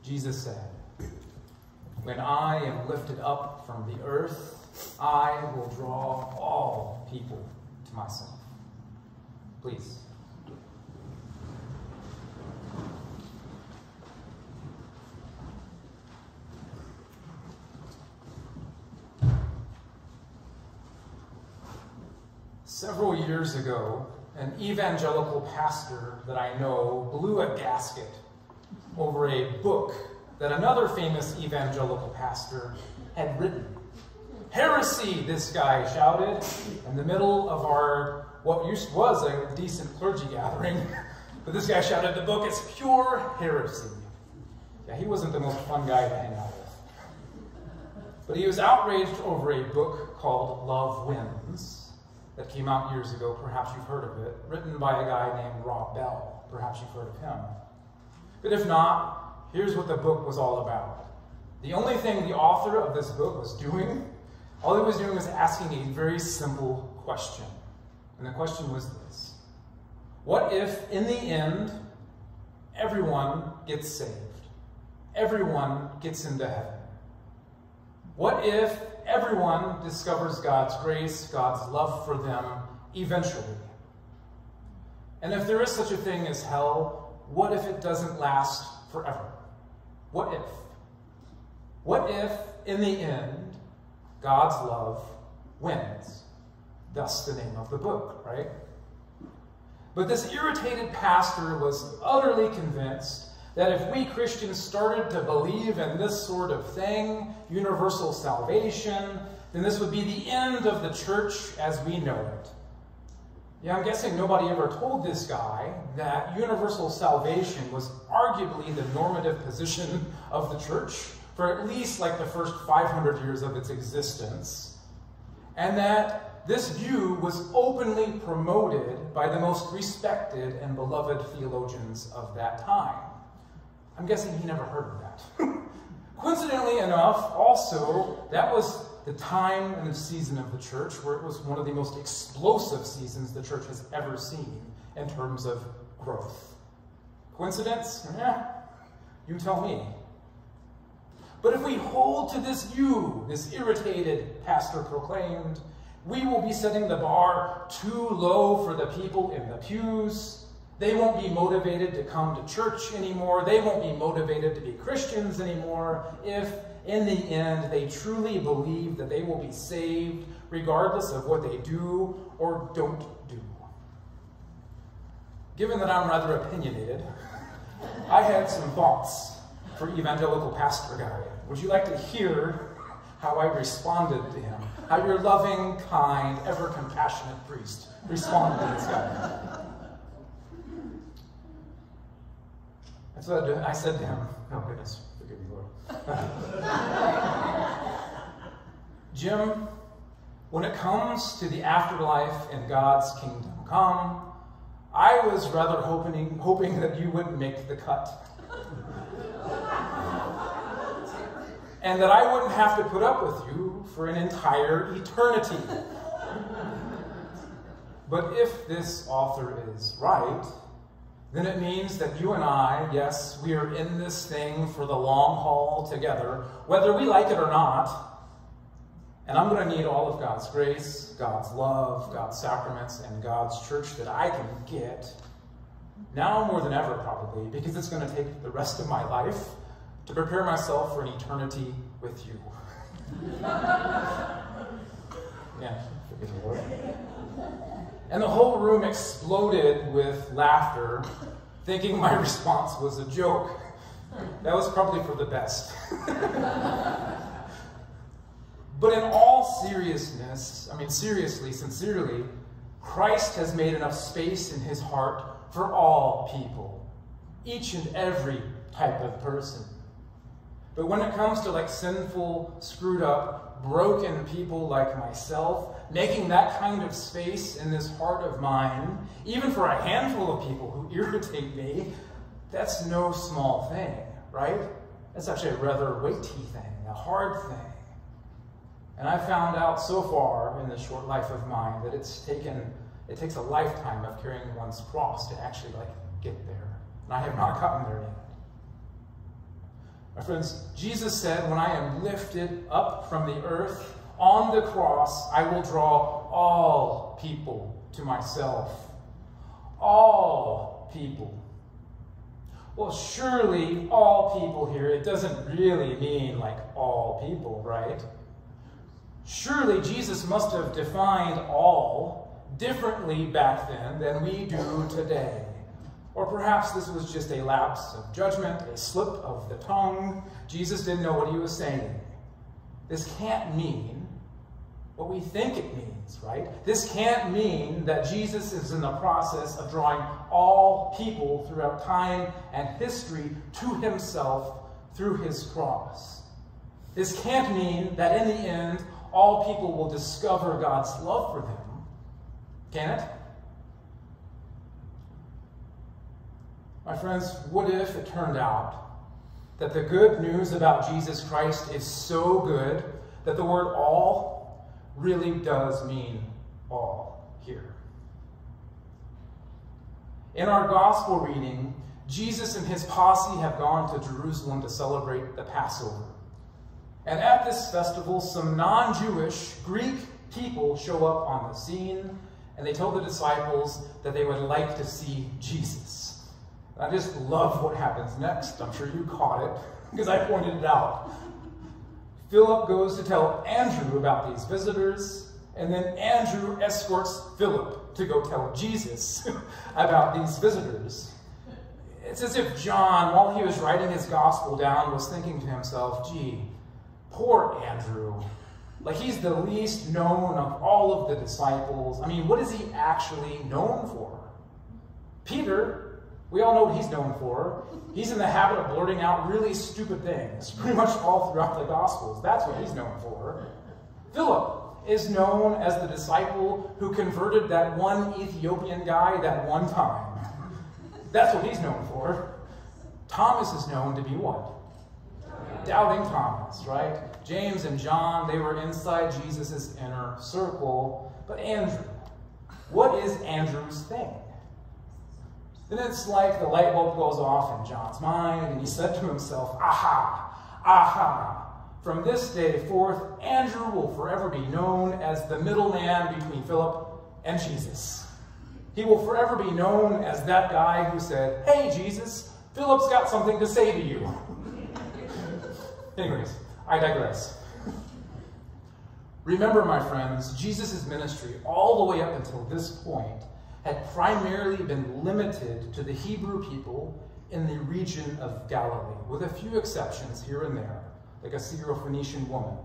Jesus said, "When I am lifted up from the earth, I will draw all people to myself." Please. Several years ago, an evangelical pastor that I know blew a gasket over a book that another famous evangelical pastor had written. "Heresy," this guy shouted in the middle of our, what was a decent clergy gathering. But this guy shouted, "The book is pure heresy." Yeah, he wasn't the most fun guy to hang out with. But he was outraged over a book called Love Wins that came out years ago. Perhaps you've heard of it. Written by a guy named Rob Bell. Perhaps you've heard of him. But if not, here's what the book was all about. The only thing the author of this book was doing, all he was doing was asking a very simple question. And the question was this: what if, in the end, everyone gets saved? Everyone gets into heaven? What if everyone discovers God's grace, God's love for them eventually? And if there is such a thing as hell, what if it doesn't last forever? What if? What if, in the end, God's love wins? Thus the name of the book, right? But this irritated pastor was utterly convinced that if we Christians started to believe in this sort of thing, universal salvation, then this would be the end of the church as we know it. Yeah, I'm guessing nobody ever told this guy that universal salvation was arguably the normative position of the church for at least like the first 500 years of its existence, and that this view was openly promoted by the most respected and beloved theologians of that time. I'm guessing he never heard of that. Coincidentally enough, also, that was the time and the season of the church where it was one of the most explosive seasons the church has ever seen in terms of growth. Coincidence? Yeah, you tell me. But if we hold to this view, this irritated pastor proclaimed, we will be setting the bar too low for the people in the pews. They won't be motivated to come to church anymore. They won't be motivated to be Christians anymore if, in the end, they truly believe that they will be saved regardless of what they do or don't do. Given that I'm rather opinionated, I had some thoughts for evangelical pastor guy. Would you like to hear how I responded to him? How your loving, kind, ever-compassionate priest responded to this guy? I said to him, oh goodness, forgive me, Lord. Jim, when it comes to the afterlife and God's kingdom come, I was rather hoping that you wouldn't make the cut. And that I wouldn't have to put up with you for an entire eternity. But if this author is right, then it means that you and I, yes, we are in this thing for the long haul together, whether we like it or not. And I'm going to need all of God's grace, God's love, God's sacraments, and God's church that I can get, now more than ever probably, because it's going to take the rest of my life to prepare myself for an eternity with you. Yeah, forgive me, Lord. And the whole room exploded with laughter, thinking my response was a joke. That was probably for the best. But in all seriousness, I mean seriously, sincerely, Christ has made enough space in his heart for all people, each and every type of person. But when it comes to like sinful, screwed up, broken people like myself, making that kind of space in this heart of mine, even for a handful of people who irritate me, that's no small thing, right? That's actually a rather weighty thing, a hard thing. And I found out so far in this short life of mine that it takes a lifetime of carrying one's cross to actually like get there. And I have not gotten there yet. My friends, Jesus said, when I am lifted up from the earth on the cross, I will draw all people to myself. All people. Well, surely all people here, it doesn't really mean like all people, right? Surely Jesus must have defined all differently back then than we do today. Or perhaps this was just a lapse of judgment, a slip of the tongue. Jesus didn't know what he was saying. This can't mean what we think it means, right? This can't mean that Jesus is in the process of drawing all people throughout time and history to himself through his cross. This can't mean that in the end, all people will discover God's love for them. Can it? My friends, what if it turned out that the good news about Jesus Christ is so good that the word all really does mean all here? In our gospel reading, Jesus and his posse have gone to Jerusalem to celebrate the Passover. And at this festival, some non-Jewish Greek people show up on the scene, and they tell the disciples that they would like to see Jesus. I just love what happens next. I'm sure you caught it, because I pointed it out. Philip goes to tell Andrew about these visitors, and then Andrew escorts Philip to go tell Jesus about these visitors. It's as if John, while he was writing his gospel down, was thinking to himself, gee, poor Andrew. Like, he's the least known of all of the disciples. I mean, what is he actually known for? Peter, we all know what he's known for. He's in the habit of blurting out really stupid things, pretty much all throughout the Gospels. That's what he's known for. Philip is known as the disciple who converted that one Ethiopian guy that one time. That's what he's known for. Thomas is known to be what? Doubting Thomas, right? James and John, they were inside Jesus' inner circle. But Andrew, what is Andrew's thing? Then it's like the light bulb goes off in John's mind, and he said to himself, aha, aha. From this day forth, Andrew will forever be known as the middleman between Philip and Jesus. He will forever be known as that guy who said, hey, Jesus, Philip's got something to say to you. Anyways, I digress. Remember, my friends, Jesus' ministry all the way up until this point had primarily been limited to the Hebrew people in the region of Galilee, with a few exceptions here and there, like a Syrophoenician woman,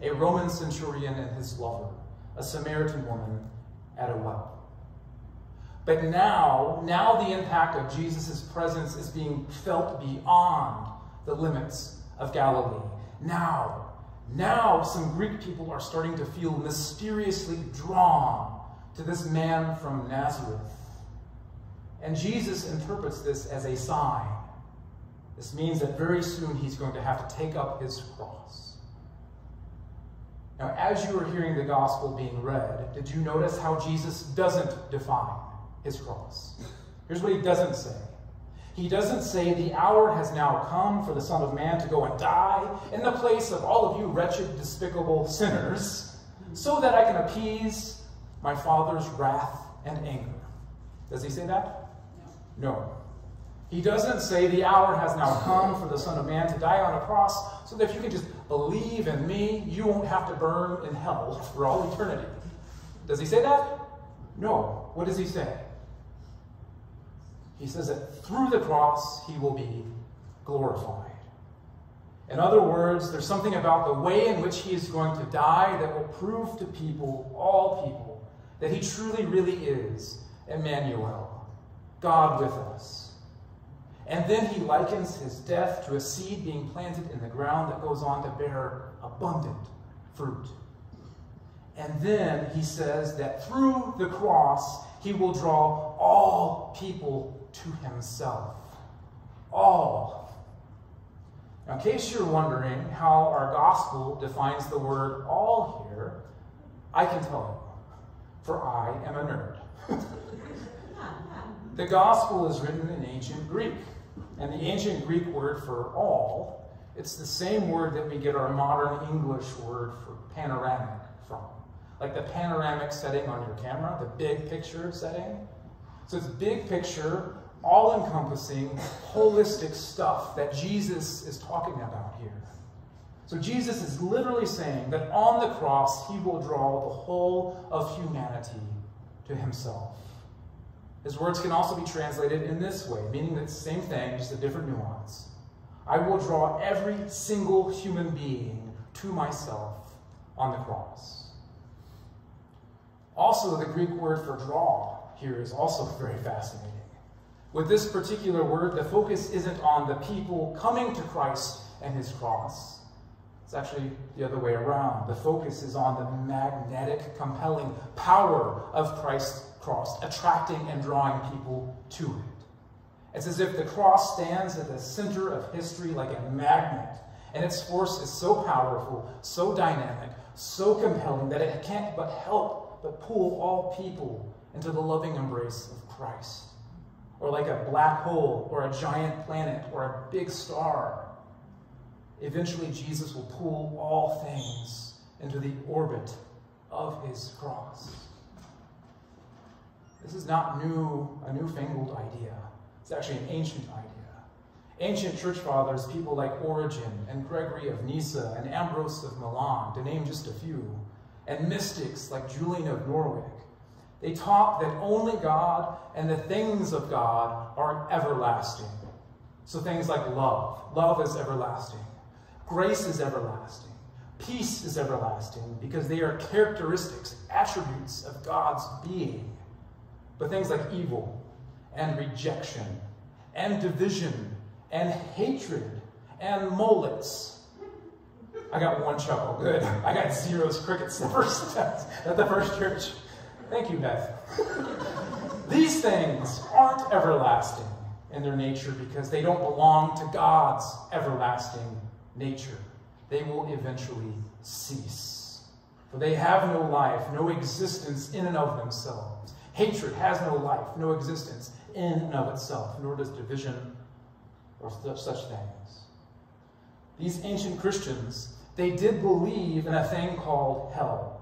a Roman centurion and his lover, a Samaritan woman at a well. But now the impact of Jesus' presence is being felt beyond the limits of Galilee. Now some Greek people are starting to feel mysteriously drawn to this man from Nazareth. And Jesus interprets this as a sign. This means that very soon he's going to have to take up his cross. Now, as you were hearing the gospel being read, did you notice how Jesus doesn't define his cross? Here's what he doesn't say. He doesn't say, the hour has now come for the Son of Man to go and die in the place of all of you wretched, despicable sinners, so that I can appease my Father's wrath and anger. Does he say that? No. He doesn't say, the hour has now come for the Son of Man to die on a cross, so that if you can just believe in me, you won't have to burn in hell for all eternity. Does he say that? No. What does he say? He says that through the cross, he will be glorified. In other words, there's something about the way in which he is going to die that will prove to people, all people, that he truly, really is Emmanuel, God with us. And then he likens his death to a seed being planted in the ground that goes on to bear abundant fruit. And then he says that through the cross, he will draw all people to himself. All. Now, in case you're wondering how our gospel defines the word all here, I can tell you, for I am a nerd. The gospel is written in ancient Greek, and the ancient Greek word for all It's the same word that we get our modern English word for panoramic from. Like the panoramic setting on your camera, the big picture setting. So it's big picture, all-encompassing, holistic stuff that Jesus is talking about here. So Jesus is literally saying that on the cross, he will draw the whole of humanity to himself. His words can also be translated in this way, meaning the same thing, just a different nuance. I will draw every single human being to myself on the cross. Also, the Greek word for draw here is also very fascinating. With this particular word, the focus isn't on the people coming to Christ and his cross. It's actually the other way around. The focus is on the magnetic, compelling power of Christ's cross, attracting and drawing people to it. It's as if the cross stands at the center of history like a magnet, and its force is so powerful, so dynamic, so compelling that it can't but help but pull all people into the loving embrace of Christ. Or like a black hole, or a giant planet, or a big star. Eventually, Jesus will pull all things into the orbit of his cross. This is not a newfangled idea. It's actually an ancient idea. Ancient church fathers, people like Origen and Gregory of Nyssa and Ambrose of Milan, to name just a few, and mystics like Julian of Norwich, they taught that only God and the things of God are everlasting. So things like love. Love is everlasting. Grace is everlasting. Peace is everlasting because they are characteristics, attributes of God's being. But things like evil and rejection and division and hatred and mullets. I got one chuckle. Good. I got zeros, crickets at the first church. Thank you, Beth. These things aren't everlasting in their nature because they don't belong to God's everlasting nature. They will eventually cease. For they have no life, no existence in and of themselves. Hatred has no life, no existence in and of itself, nor does division or such things. These ancient Christians, they did believe in a thing called hell.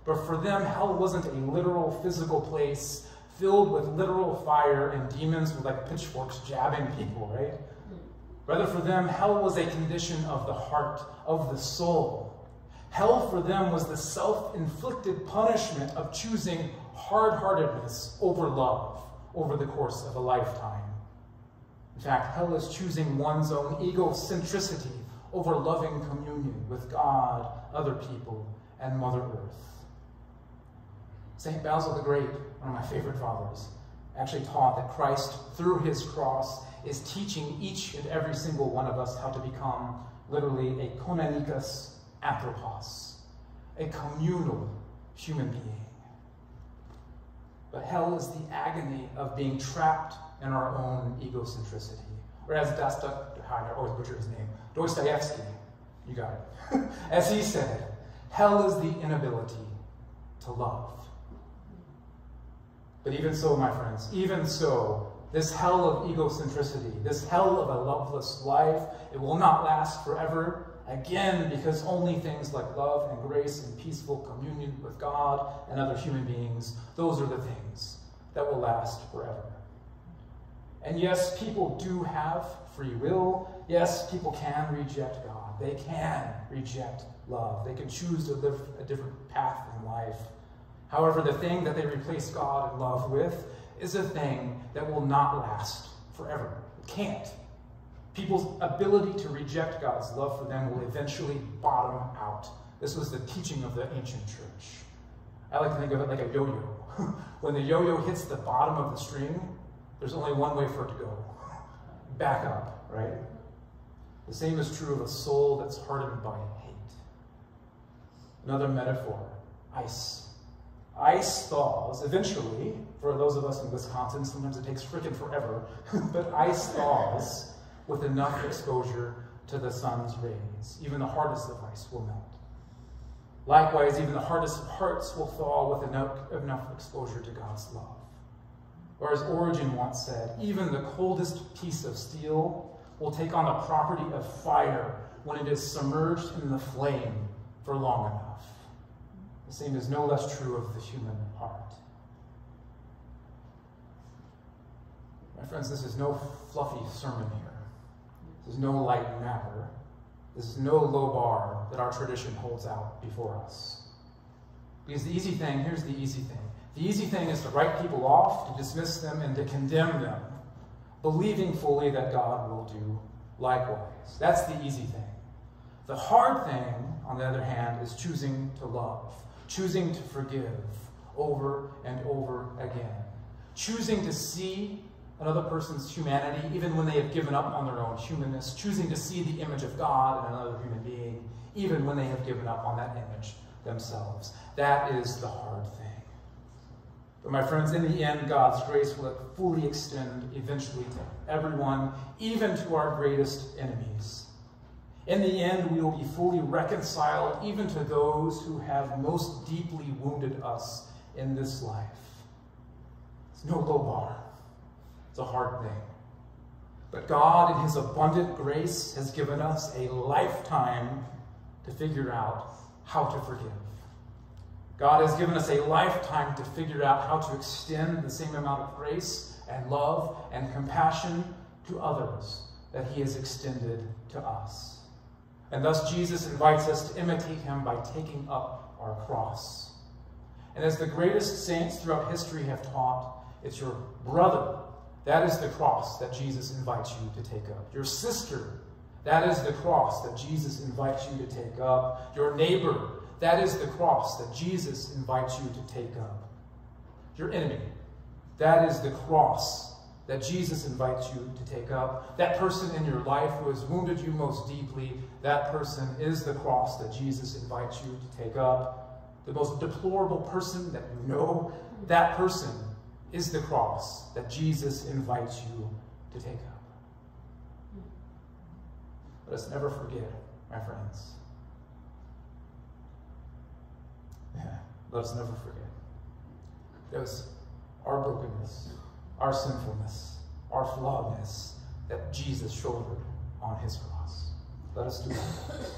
But for them, hell wasn't a literal physical place filled with literal fire and demons with like pitchforks jabbing people, right? Rather for them, hell was a condition of the heart, of the soul. Hell for them was the self-inflicted punishment of choosing hard-heartedness over love over the course of a lifetime. In fact, hell is choosing one's own egocentricity over loving communion with God, other people, and Mother Earth. St. Basil the Great, one of my favorite fathers, actually taught that Christ, through his cross, is teaching each and every single one of us how to become literally a koinonikos anthropos, a communal human being. But hell is the agony of being trapped in our own egocentricity. Or as I always butcher his name, Dostoevsky, you got it. As he said, hell is the inability to love. But even so, my friends, even so, this hell of egocentricity, this hell of a loveless life, it will not last forever. Again, because only things like love and grace and peaceful communion with God and other human beings, those are the things that will last forever. And yes, people do have free will. Yes, people can reject God. They can reject love. They can choose to live a different path in life. However, the thing that they replace God and love with is a thing that will not last forever. It can't. People's ability to reject God's love for them will eventually bottom out. This was the teaching of the ancient church. I like to think of it like a yo-yo. When the yo-yo hits the bottom of the string, there's only one way for it to go. Back up, right? The same is true of a soul that's hardened by hate. Another metaphor, ice. Ice thaws eventually. For those of us in Wisconsin, sometimes it takes frickin' forever, but ice thaws with enough exposure to the sun's rays. Even the hardest of ice will melt. Likewise, even the hardest of hearts will thaw with enough exposure to God's love. Or as Origen once said, even the coldest piece of steel will take on the property of fire when it is submerged in the flame for long enough. The same is no less true of the human heart. My friends, this is no fluffy sermon here. This is no light matter. This is no low bar that our tradition holds out before us. Because the easy thing, here's the easy thing. The easy thing is to write people off, to dismiss them, and to condemn them, believing fully that God will do likewise. That's the easy thing. The hard thing, on the other hand, is choosing to love, choosing to forgive over and over again, choosing to see another person's humanity, even when they have given up on their own humanness, choosing to see the image of God in another human being, even when they have given up on that image themselves. That is the hard thing. But my friends, in the end, God's grace will fully extend eventually to everyone, even to our greatest enemies. In the end, we will be fully reconciled even to those who have most deeply wounded us in this life. It's no low bar. It's a hard thing. But God, in his abundant grace, has given us a lifetime to figure out how to forgive. God has given us a lifetime to figure out how to extend the same amount of grace and love and compassion to others that he has extended to us. And thus Jesus invites us to imitate him by taking up our cross. And as the greatest saints throughout history have taught, it's your brother. That is the cross that Jesus invites you to take up. Your sister. That is the cross that Jesus invites you to take up. Your neighbor. That is the cross that Jesus invites you to take up. Your enemy. That is the cross that Jesus invites you to take up. That person in your life who has wounded you most deeply, that person is the cross that Jesus invites you to take up. The most deplorable person that you know, that person is the cross that Jesus invites you to take up. Let us never forget, my friends. Let us never forget. It was our brokenness, our sinfulness, our flawedness that Jesus shouldered on his cross. Let us do that.